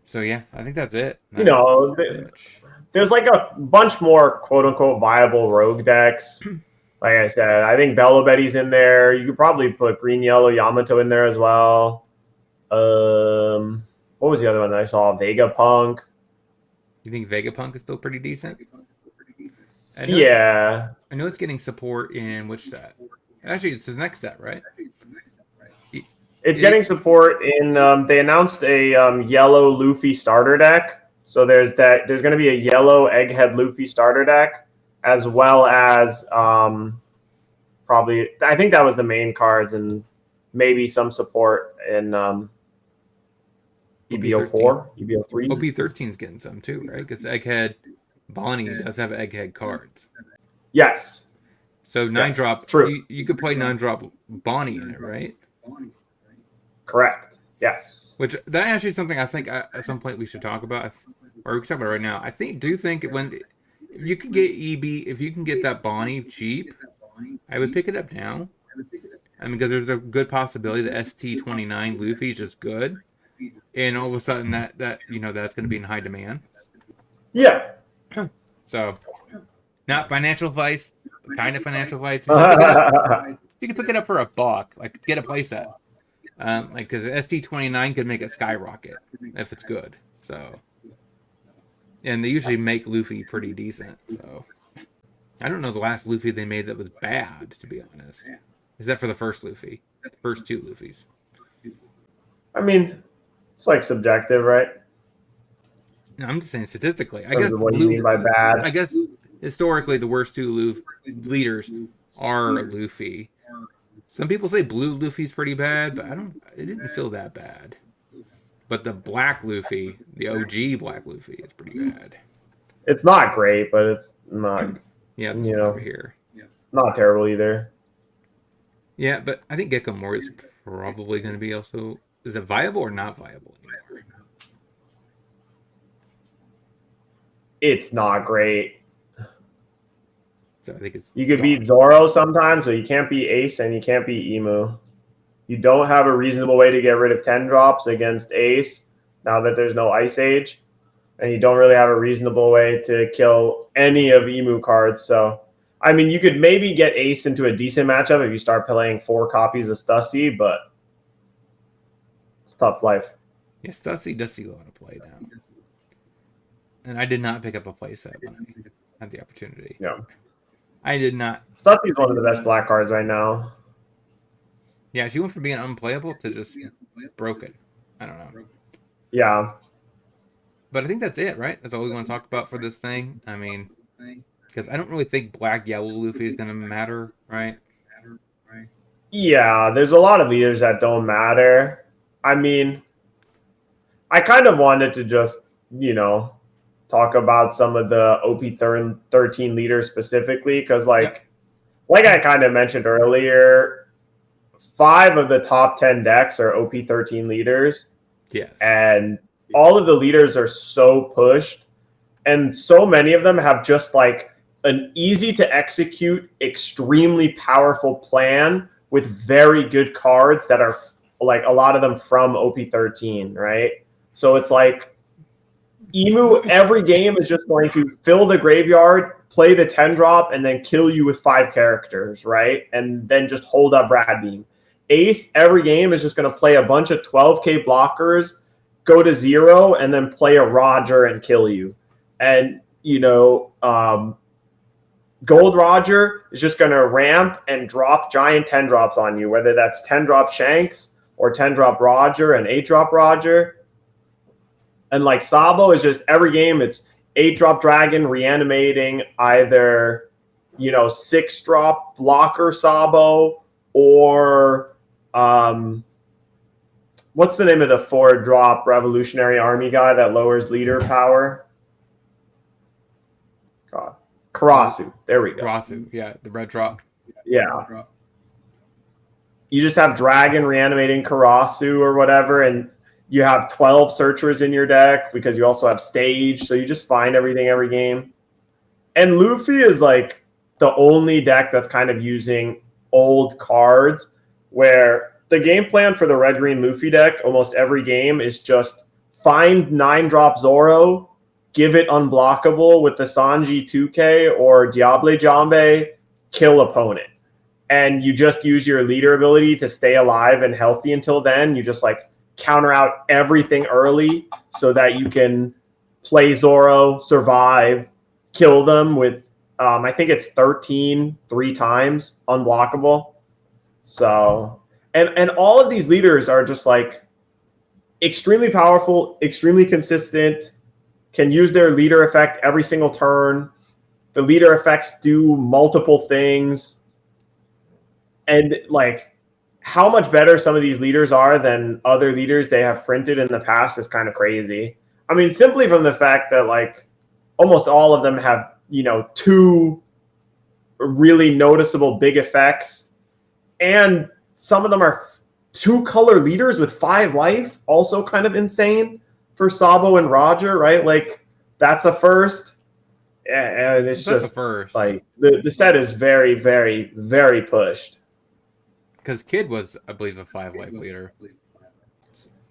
So yeah, I think that's it. You That's know, pretty much. there's like a bunch more quote unquote viable rogue decks. Like I said, I think Bello Betty's in there. You could probably put Green Yellow Yamato in there as well. What was the other one that I saw? Vegapunk. You think Vegapunk is still pretty decent? Yeah. I know it's getting support in which set? Actually, it's the next set, right? It's getting support in. They announced a yellow Luffy starter deck. So there's that. There's going to be a yellow Egghead Luffy starter deck, as well as probably. I think that was the main cards, and maybe some support in EBO4, EBO3. OP13 is getting some too, right? Because Egghead Bonnie does have Egghead cards. Yes. So 9-drop. True. You could play 9-drop Bonnie in it, right? Correct. Yes. Which that actually is something I think at some point we should talk about, or we can talk about it right now. Do think when if you can get if you can get that Bonnie cheap, I would pick it up now. I mean, because there's a good possibility that ST29 Luffy is just good, and all of a sudden that that's going to be in high demand. Yeah. So, not financial advice, but kind of financial advice. You can pick it up for $1, like get a playset. Like because ST29 could make it skyrocket if it's good. So, and they usually make Luffy pretty decent. So, I don't know the last Luffy they made that was bad, to be honest. Except for the first Luffy, the first 2 Luffys. I mean, it's like subjective, right? No, I'm just saying statistically. I guess what do you mean by bad? I guess historically the worst 2 leaders are Luffy. Some people say blue Luffy's pretty bad, but it didn't feel that bad. But the black Luffy, the OG black Luffy, is pretty bad. It's not great, but it's not. Yeah, it's over here. Not terrible either. Yeah, but I think Gecko Mori is probably going to be also. Is it viable or not viable anymore? It's not great. So I think it's. You could beat Zoro sometimes, but you can't beat Ace and you can't beat Emu. You don't have a reasonable way to get rid of 10 drops against Ace now that there's no Ice Age. And you don't really have a reasonable way to kill any of Emu cards. So, I mean, you could maybe get Ace into a decent matchup if you start playing 4 copies of Stussy, but it's tough life. Yeah, Stussy does see a lot of play now. And I did not pick up a playset when I had the opportunity. Yeah. I did not. Stussy's one of the best black cards right now. Yeah, she went from being unplayable to just broken. I don't know. Yeah. But I think that's it, right? That's all we want to talk about for this thing. I mean, because I don't really think black yellow Luffy is going to matter, right? Yeah, there's a lot of leaders that don't matter. I mean, I kind of wanted to just, talk about some of the OP13 leaders specifically because, like I kind of mentioned earlier, 5 of the top 10 decks are OP13 leaders. Yes. And all of the leaders are so pushed, and so many of them have just like an easy to execute, extremely powerful plan with very good cards that are like a lot of them from OP13, right? So it's like Emu every game is just going to fill the graveyard, play the 10 drop, and then kill you with 5 characters, right? And then just hold up Brad Beam. Ace every game is just going to play a bunch of 12k blockers, go to 0, and then play a Roger and kill you. And, Gold Roger is just going to ramp and drop giant 10 drops on you, whether that's 10 drop Shanks or 10 drop Roger and 8 drop Roger. And like Sabo is just every game, it's 8 drop Dragon reanimating either, 6 drop blocker Sabo or what's the name of the 4 drop Revolutionary Army guy that lowers leader power? God. Karasu. There we go. Karasu, yeah, the red drop. Yeah. You just have Dragon reanimating Karasu or whatever, and you have 12 searchers in your deck because you also have Stage, so you just find everything every game. And Luffy is like the only deck that's kind of using old cards, where the game plan for the red-green Luffy deck almost every game is just find 9-drop Zoro, give it unblockable with the Sanji 2K or Diable Jambe, kill opponent. And you just use your leader ability to stay alive and healthy until then. You just like counter out everything early so that you can play Zoro, survive, kill them with, I think it's 13 3 times unblockable. So, and all of these leaders are just like extremely powerful, extremely consistent, can use their leader effect every single turn. The leader effects do multiple things. And like how much better some of these leaders are than other leaders they have printed in the past is kind of crazy. I mean, simply from the fact that like almost all of them have, 2 really noticeable big effects. And some of them are 2 color leaders with 5 life, also kind of insane for Sabo and Roger, right? Like that's a first. And it's just first. Like the set is very, very, very pushed. Because Kid was, I believe, a 5 life leader.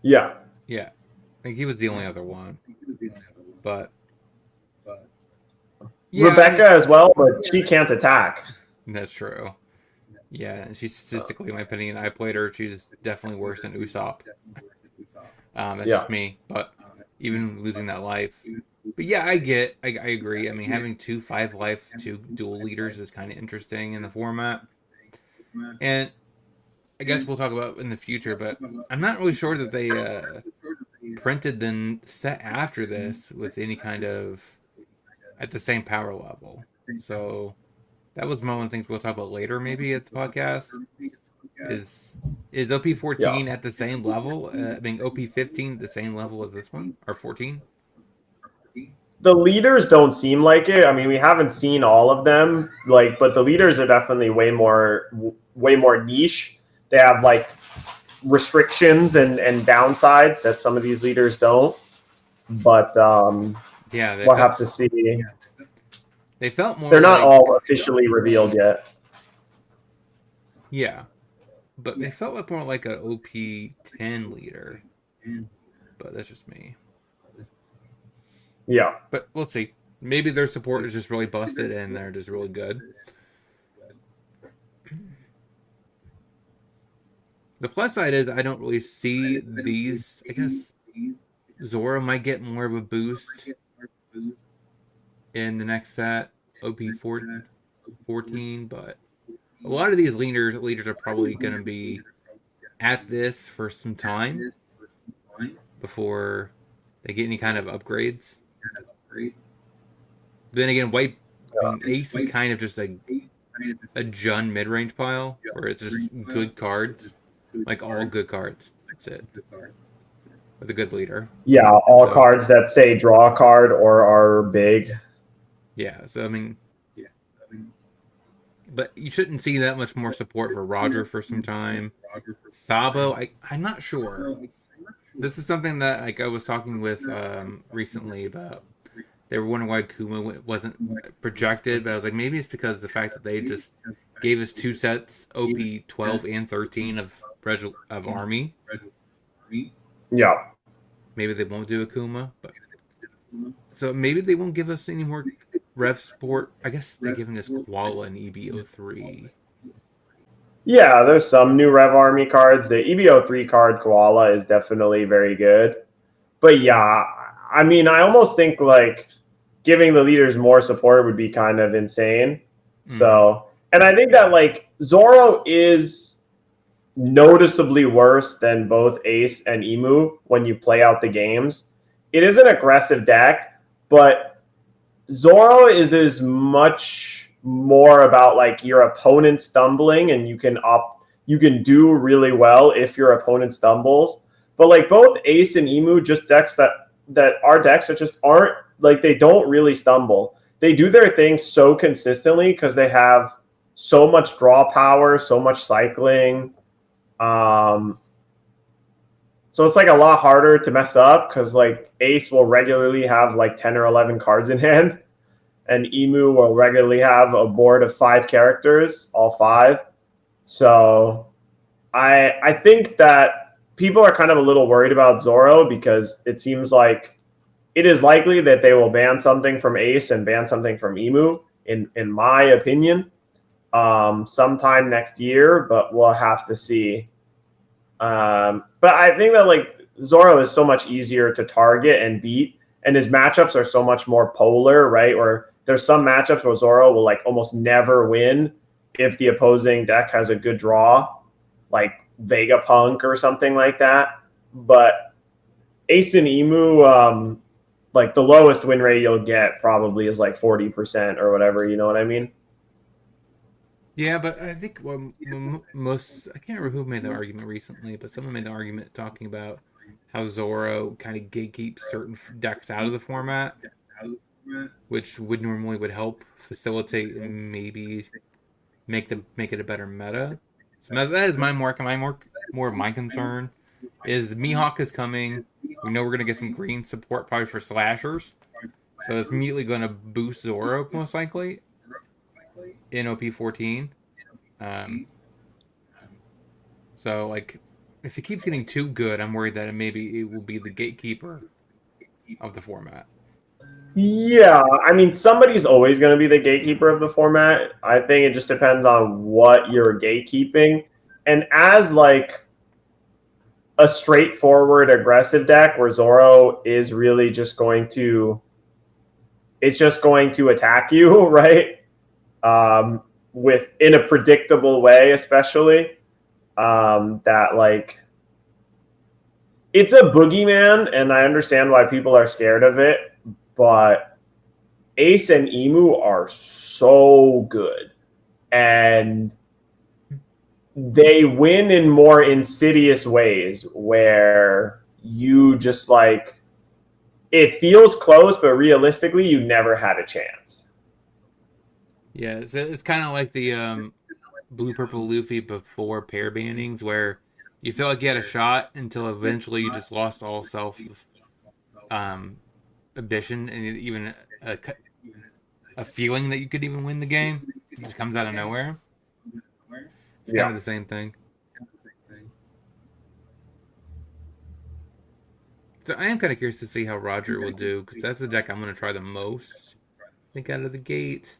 Yeah. Yeah. I think he was the only other one. But yeah, Rebecca as well, but she can't attack. That's true. Yeah, and she's statistically, in my opinion, I played her. She's definitely worse than Usopp. That's just me. But even losing that life. But yeah, I agree. I mean, having 2 5 life, 2 dual leaders is kind of interesting in the format. And I guess we'll talk about in the future, but I'm not really sure that they printed the set after this with any kind of at the same power level. So that was one of the things we'll talk about later, maybe at the podcast. Is OP14 at the same level? I mean, OP15 the same level as this one, or 14? The leaders don't seem like it. I mean, we haven't seen all of them, but the leaders are definitely way more niche. They have like restrictions and downsides that some of these leaders don't. But we'll have to see. They felt more. They're not all officially revealed yet. Yeah, but they felt like more like a OP10 leader. But that's just me. Yeah, but we'll see. Maybe their support is just really busted and they're just really good. The plus side is I don't really see these. I guess Zora might get more of a boost in the next set, OP14, but a lot of these leaders are probably going to be at this for some time before they get any kind of upgrades. Then again, Ace is kind of just a Jun mid-range pile where it's just good cards. Like all good cards. That's it. With a good leader. Yeah, all cards that say draw a card or are big. Yeah, so I mean, but you shouldn't see that much more support for Roger for some time. Sabo, I'm not sure. This is something that I was talking with recently about. They were wondering why Kuma wasn't projected, but I was like, maybe it's because of the fact that they just gave us 2 sets, OP12 and 13 of Army. Yeah. Maybe they won't do Akuma, but so maybe they won't give us any more Rev support. I guess they're giving us Koala and EB03. Yeah, there's some new Rev Army cards. The EB03 card Koala is definitely very good. But yeah, I mean, I almost think giving the leaders more support would be kind of insane. Mm. So, and I think that like Zoro is noticeably worse than both Ace and Emu when you play out the games. It is an aggressive deck, but Zoro is much more about like your opponent stumbling, and you can do really well if your opponent stumbles. But like both Ace and Emu, just decks that are decks that just aren't like, they don't really stumble. They do their thing so consistently because they have so much draw power, so much cycling. So it's like a lot harder to mess up because like Ace will regularly have like 10 or 11 cards in hand, and Emu will regularly have a board of 5 characters, all 5. So I think that people are kind of a little worried about Zoro because it seems like it is likely that they will ban something from Ace and ban something from Emu, in my opinion, sometime next year, but we'll have to see. But I think that like Zoro is so much easier to target and beat, and his matchups are so much more polar, right? Or there's some matchups where Zoro will like almost never win if the opposing deck has a good draw, like Vegapunk or something like that. But Ace and Emu, like the lowest win rate you'll get probably is like 40% or whatever. You know what I mean? Yeah, but I think most, I can't remember who made the argument recently, but someone made the argument talking about how Zoro kind of gatekeeps certain decks out of the format, which would help facilitate and maybe make it a better meta. So that is more of my concern. Is Mihawk is coming. We know we're gonna get some green support probably for slashers, so that's immediately gonna boost Zoro most likely in OP14. Um, so like, if it keeps getting too good, I'm worried that maybe it will be the gatekeeper of the format. Yeah, I mean, somebody's always going to be the gatekeeper of the format. I think it just depends on what you're gatekeeping. And as like a straightforward aggressive deck where Zoro is really just going to, it's just going to attack you, right? With in a predictable way, especially that like it's a boogeyman, and I understand why people are scared of it, but Ace and Emu are so good, and they win in more insidious ways where you just like, it feels close, but realistically you never had a chance. Yeah, it's kind of like the blue purple Luffy before pair bannings, where you feel like you had a shot until eventually you just lost all self um, ambition and even a feeling that you could even win the game. It just comes out of nowhere. It's kind Yeah. of the same thing. So I am kind of curious to see how Roger will do because that's the deck I'm going to try the most. I think out of the gate.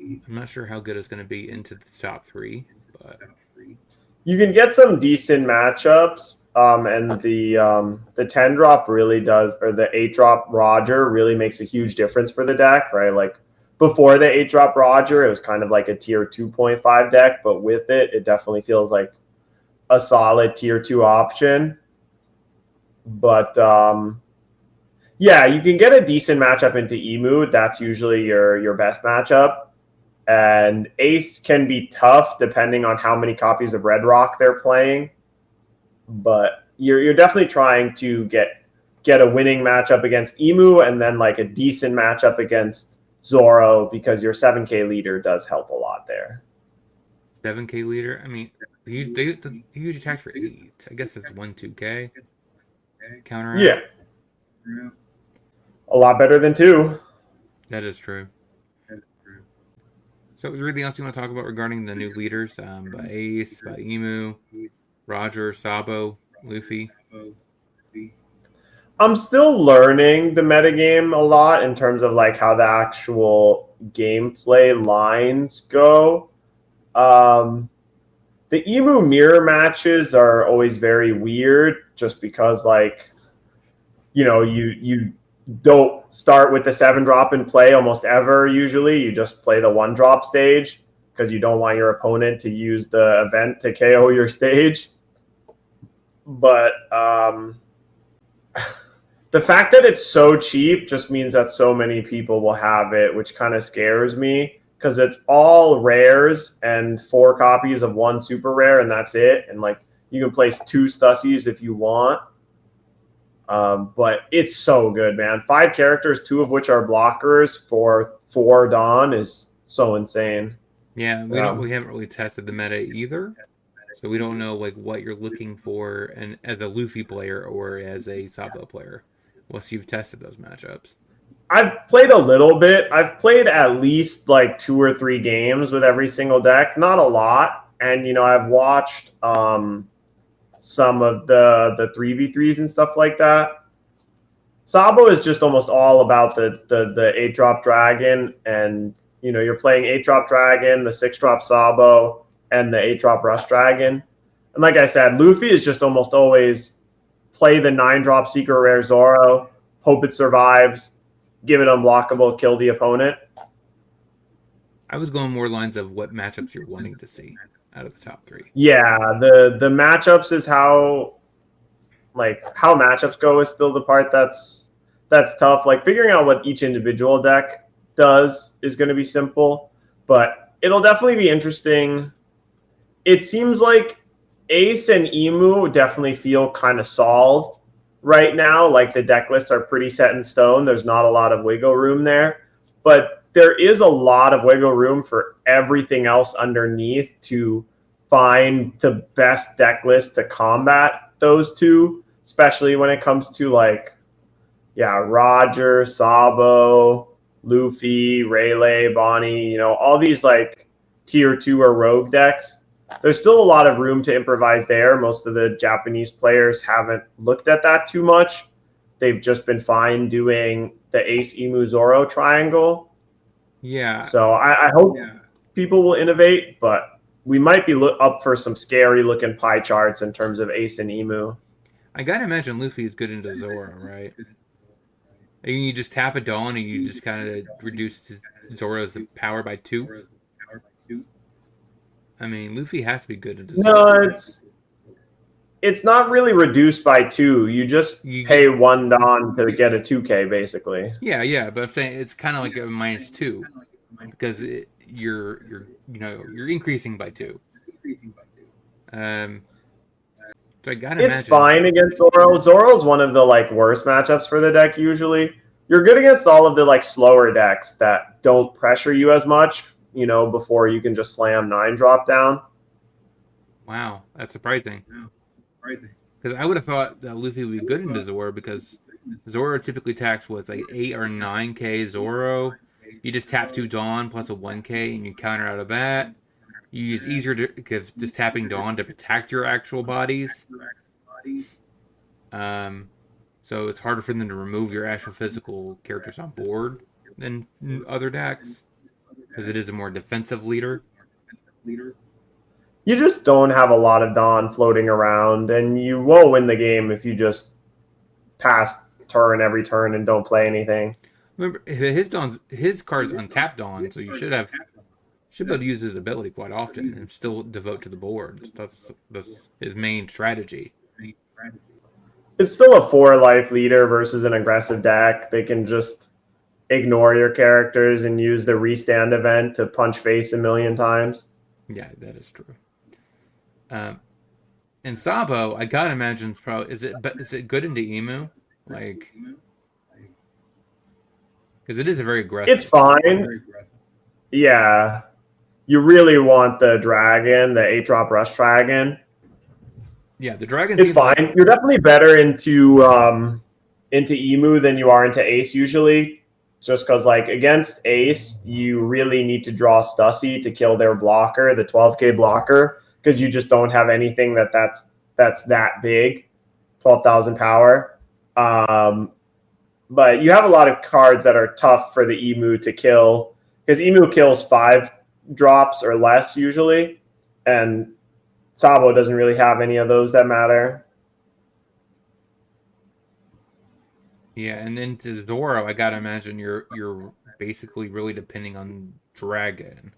I'm not sure how good it's going to be into the top 3, but You can get some decent matchups, and the 10 drop really does, or the 8 drop Roger really makes a huge difference for the deck, right? Like before the 8 drop Roger, it was kind of like a tier 2.5 deck, but with it, it definitely feels like a solid tier 2 option. But yeah, you can get a decent matchup into Emu. That's usually your best matchup. And Ace can be tough depending on how many copies of Red Rock they're playing. But you're definitely trying to get a winning matchup against Emu, and then like a decent matchup against Zoro, because your 7K leader does help a lot there. 7K leader. I mean, they usually attack for 8. I guess it's 1-2K counter out. Yeah. A lot better than 2. That is true. So, is there anything else you want to talk about regarding the new leaders? By Ace, by Emu, Roger, Sabo, Luffy. I'm still learning the metagame a lot in terms of like how the actual gameplay lines go. The Emu mirror matches are always very weird, just because like, you don't start with the 7-drop and play almost ever. Usually you just play the 1-drop stage because you don't want your opponent to use the event to KO your stage. But the fact that it's so cheap just means that so many people will have it, which kind of scares me because it's all rares and 4 copies of 1 super rare, and that's it. And like you can place 2 Stussies if you want. But it's so good, man. 5 characters, 2 of which are blockers for 4 Dawn is so insane. Yeah, we haven't really tested the meta either. So we don't know like what you're looking for and as a Luffy player or as a Sabo player. Once you've tested those matchups. I've played a little bit. I've played at least like 2 or 3 games with every single deck. Not a lot. And I've watched some of the 3v3s and stuff like that. Sabo is just almost all about the 8-drop dragon, and you're playing 8-drop dragon, the 6-drop Sabo, and the 8-drop rush dragon. And like I said, Luffy is just almost always play the 9-drop secret rare Zoro, hope it survives, give it unblockable, kill the opponent. I was going more lines of what matchups you're wanting to see out of the top 3. Yeah, the matchups is how matchups go is still the part that's tough. Like figuring out what each individual deck does is going to be simple, but it'll definitely be interesting. It seems like Ace and Emu definitely feel kind of solved right now. Like the deck lists are pretty set in stone. There's not a lot of wiggle room there, but there is a lot of wiggle room for everything else underneath to find the best deck list to combat those 2, especially when it comes to Roger, Sabo, Luffy, Rayleigh, Bonnie, all these like tier 2 or rogue decks. There's still a lot of room to improvise there. Most of the Japanese players haven't looked at that too much. They've just been fine doing the Ace, Emu, Zoro triangle. Yeah. So I hope people will innovate, but we might be up for some scary looking pie charts in terms of Ace and Emu. I gotta imagine Luffy is good into Zoro, right? And you just tap a Dawn and you just kind of reduce Zoro's power by 2. I mean, Luffy has to be good into Zoro. No, it's not really reduced by 2. You just pay 1 Dawn to get a 2K, basically. Yeah, but I'm saying it's kind of like a -2 because you're increasing by 2. So I gotta it's imagine fine against Zoro. Zoro's one of the worst matchups for the deck usually. You're good against all of the slower decks that don't pressure you as much, before you can just slam 9-drop down. Wow, that's surprising. Because I would have thought that Luffy would be good into Zoro because Zoro typically attacks with 8 or 9k Zoro. You just tap 2 Dawn plus a 1k and you counter out of that. It's easier to give just tapping Dawn to protect your actual bodies. So it's harder for them to remove your actual physical characters on board than other decks because it is a more defensive leader. You just don't have a lot of Dawn floating around, and you won't win the game if you just pass turn every turn and don't play anything. Remember, his card's untap Dawn, so you should be able to use his ability quite often and still devote to the board. That's his main strategy. It's still a 4-life leader versus an aggressive deck. They can just ignore your characters and use the restand event to punch face a million times. Yeah, that is true. And Sabo, I gotta imagine it's probably is it good into Emu? Because it is a very aggressive. It's fine. Yeah. You really want the dragon, the 8-drop rush dragon. Yeah, the dragon. It's fine. You're definitely better into Emu than you are into Ace usually. Just because, against Ace, you really need to draw Stussy to kill their blocker, the 12k blocker, because you just don't have anything that's that big, 12,000 power. But you have a lot of cards that are tough for the Emu to kill, because Emu kills 5 drops or less usually, and Sabo doesn't really have any of those that matter. Yeah, and then to Zoro, I gotta imagine you're basically really depending on Dragon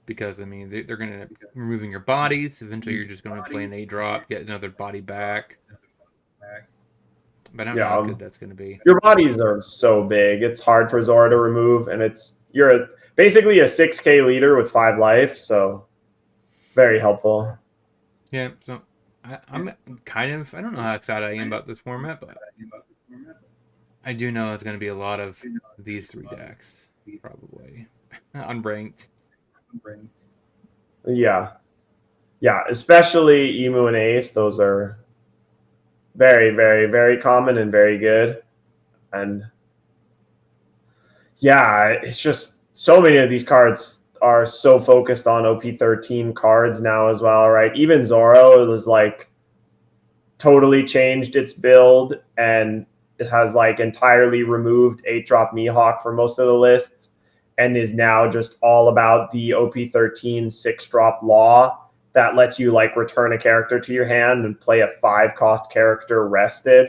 because I mean they're gonna removing your bodies. Eventually, you're just gonna play an A drop, get another body back. But I don't know Yeah, how good that's gonna be. your bodies are so big; it's hard for Zora to remove, and basically a 6K leader with 5 life, so very helpful. Yeah, so I'm kind of I don't know how excited I am about this format, but I do know it's gonna be a lot of these three decks probably unranked. Yeah, yeah, especially Emu and Ace; those are very, very, very common and very good. And yeah, it's just so many of these cards are so focused on OP13 cards now as well, right? Even Zoro is like totally changed its build and it has like entirely removed 8-drop Mihawk from most of the lists and is now just all about the OP13 6-drop law that lets you like return a character to your hand and play a 5-cost character rested.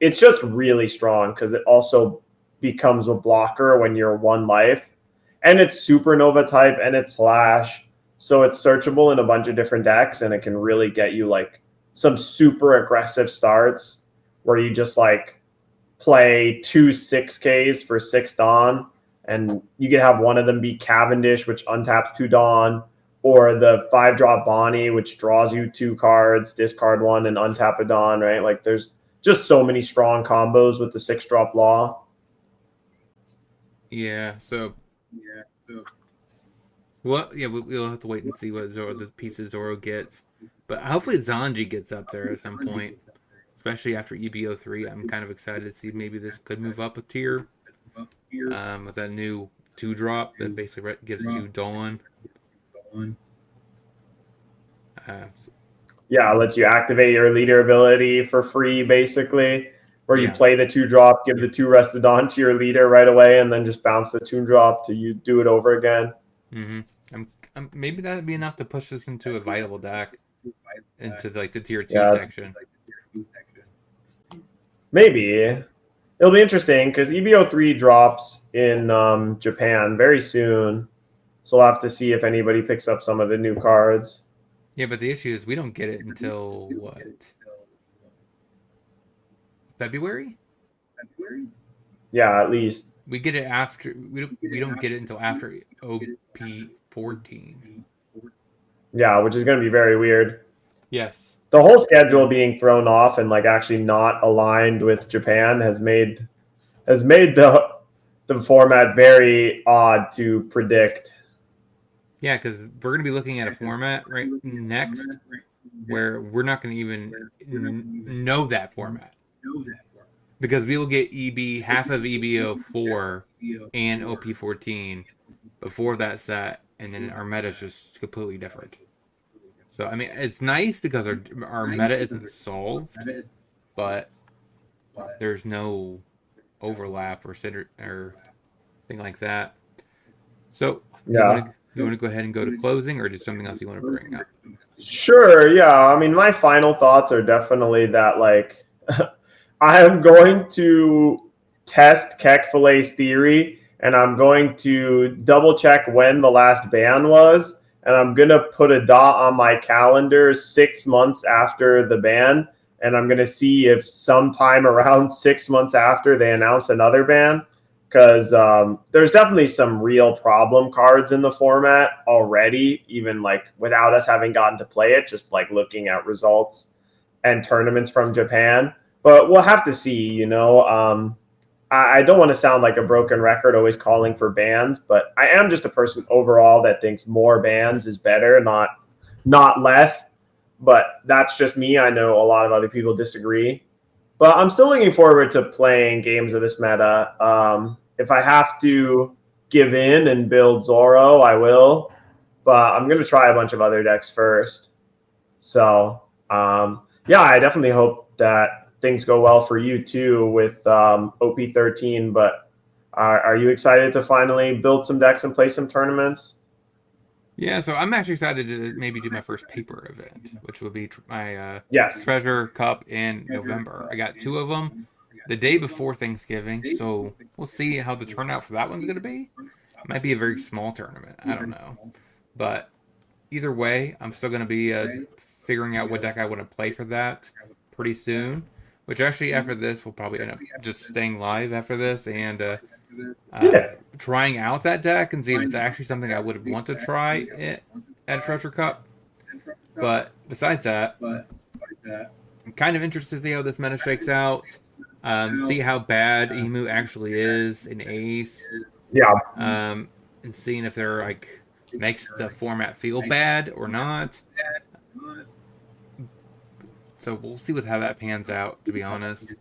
It's just really strong because it also becomes a blocker when you're 1 life. And it's supernova type and it's slash. So it's searchable in a bunch of different decks and it can really get you like some super aggressive starts where you just like play 2 6Ks for 6 Dawn and you can have one of them be Cavendish, which untaps 2 Dawn, or the 5-drop Bonnie, which draws you 2 cards, discard one and untap a Dawn, right? Like there's just so many strong combos with the 6-drop law. Yeah, so well, yeah, we'll have to wait and see what the pieces Zoro gets, but hopefully Zanji gets up there at some point, especially after EBO3. I'm kind of excited to see maybe this could move up a tier with that new 2-drop that basically gives you Dawn. Uh, Yeah, it lets you activate your leader ability for free, basically, where you yeah, play the 2-drop, give the 2 rested on to your leader right away, and then just bounce the 2-drop to you do it over again. mm-hmm. Maybe that'd be enough to push this into a viable deck into like the tier 2 Yeah, section. maybe. It'll be interesting because EBO3 drops in Japan very soon. So we'll have to see if anybody picks up some of the new cards. Yeah, but the issue is we don't get it until what? February? Yeah, at least. We get it after we don't get it until after OP14. Yeah, which is going to be very weird. Yes. The whole schedule being thrown off and like actually not aligned with Japan has made the format very odd to predict. Yeah, because we're going to be looking at a format right next where we're not going to even know that format because we will get EB half of EBO4 and OP14 before that set, and then our meta is just completely different. So I mean, it's nice because our meta isn't solved, but there's no overlap or thing like that. So Yeah. you want to go ahead and go to closing, or just something else you want to bring up? Sure, yeah. I mean, my final thoughts are definitely that like I am going to test Kekfilet's theory and I'm going to double check when the last ban was and I'm going to put a dot on my calendar 6 months after the ban and I'm going to see if sometime around 6 months after they announce another ban because there's definitely some real problem cards in the format already, even like without us having gotten to play it, just like looking at results and tournaments from Japan. But we'll have to see, you know. I don't want to sound like a broken record always calling for bans, but I am just a person overall that thinks more bans is better, not less. But that's just me. I know a lot of other people disagree. But I'm still looking forward to playing games of this meta. If I have to give in and build Zoro, I will. But I'm going to try a bunch of other decks first. So, yeah, I definitely hope that things go well for you too with OP13. But are you excited to finally build some decks and play some tournaments? Yeah, so I'm actually excited to maybe do my first paper event, which will be my Yes. Treasure Cup in November. I got two of them. the day before Thanksgiving, so we'll see how the turnout for that one's going to be. It might be a very small tournament. I don't know. But either way, I'm still going to be figuring out what deck I want to play for that pretty soon. Which actually, after this, we'll probably end up just staying live after this and Yeah. trying out that deck and see if it's actually something I would want to try at a Treasure Cup. But besides that, I'm kind of interested to see how this meta shakes out. See how bad Emu actually is in Ace. Yeah. And seeing if they're like makes the format feel bad or not. So we'll see with how that pans out, to be honest.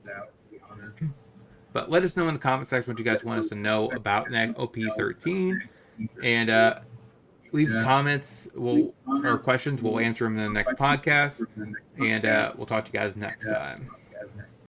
But let us know in the comment section what you guys want us to know about OP13. And leave comments or questions. We'll answer them in the next podcast. And we'll talk to you guys next time.